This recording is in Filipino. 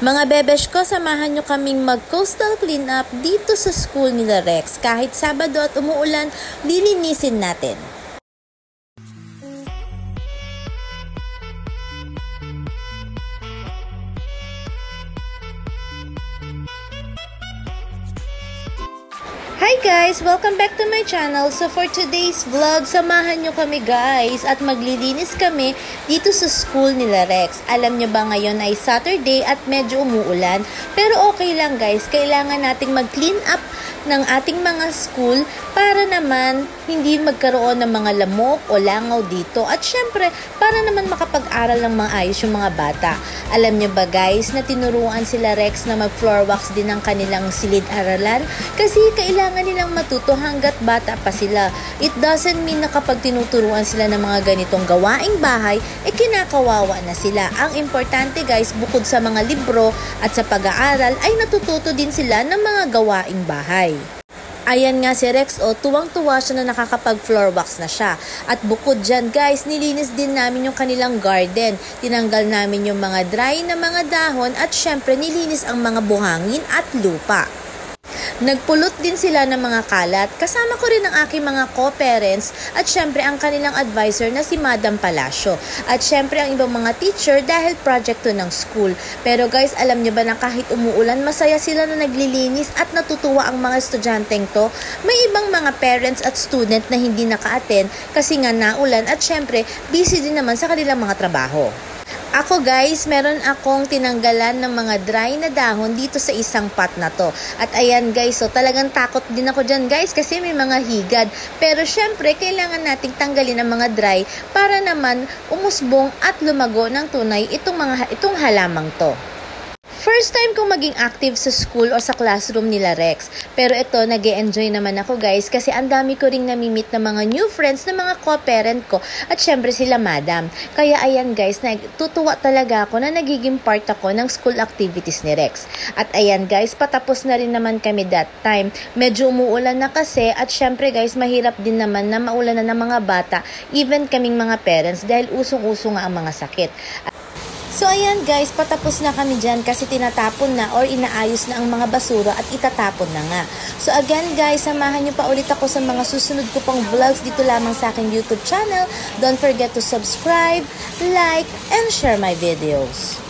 Mga bebesh ko, samahan nyo kaming mag-coastal cleanup dito sa school nila Rex. Kahit Sabado at umuulan, lilinisin natin. Hi guys! Welcome back to my channel. So for today's vlog, samahan nyo kami guys at maglilinis kami dito sa school nila Rex. Alam nyo ba ngayon ay Saturday at medyo umuulan? Pero okay lang guys, kailangan nating mag-clean up ng ating mga school para naman hindi magkaroon ng mga lamok o langaw dito at syempre para naman makapag-aral ng maayos yung mga bata. Alam nyo ba guys na tinuruan sila Rex na mag-floor wax din ng kanilang silid-aralan kasi kailangan nilang matuto hanggat bata pa sila. It doesn't mean na kapag tinuturuan sila ng mga ganitong gawaing bahay, kinakawawa na sila. Ang importante guys, bukod sa mga libro at sa pag-aaral, ay natututo din sila ng mga gawaing bahay. Ayan nga si Rex, tuwang-tuwa siya na nakakapag-floor wax na siya. At bukod dyan guys, nilinis din namin yung kanilang garden. Tinanggal namin yung mga dry na mga dahon at syempre nilinis ang mga buhangin at lupa. Nagpulot din sila ng mga kalat, kasama ko rin ang aking mga co-parents at syempre ang kanilang advisor na si Madam Palacio. At syempre ang ibang mga teacher dahil project to ng school. Pero guys, alam nyo ba na kahit umuulan, masaya sila na naglilinis at natutuwa ang mga estudyanteng to? May ibang mga parents at student na hindi naka-attend kasi nga naulan at syempre busy din naman sa kanilang mga trabaho. Ako guys, meron akong tinanggalan ng mga dry na dahon dito sa isang pot na to. At ayan guys, talagang takot din ako dyan guys kasi may mga higad. Pero syempre, kailangan nating tanggalin ang mga dry para naman umusbong at lumago ng tunay itong halamang to. First time kong maging active sa school o sa classroom nila Rex. Pero ito, nag-e-enjoy naman ako guys kasi ang dami ko ring namimit na mga new friends na mga co-parent ko at syempre sila madam. Kaya ayan guys, tutuwa talaga ako na nagiging part ako ng school activities ni Rex. At ayan guys, patapos na rin naman kami that time. Medyo umuulan na kasi at syempre guys, mahirap din naman na maulan na ng mga bata, even kaming mga parents dahil usong-uso nga ang mga sakit. So ayan guys, patapos na kami dyan kasi tinatapon na or inaayos na ang mga basura at itatapon na nga. So again guys, samahan nyo pa ulit ako sa mga susunod ko pang vlogs dito lamang sa aking YouTube channel. Don't forget to subscribe, like, and share my videos.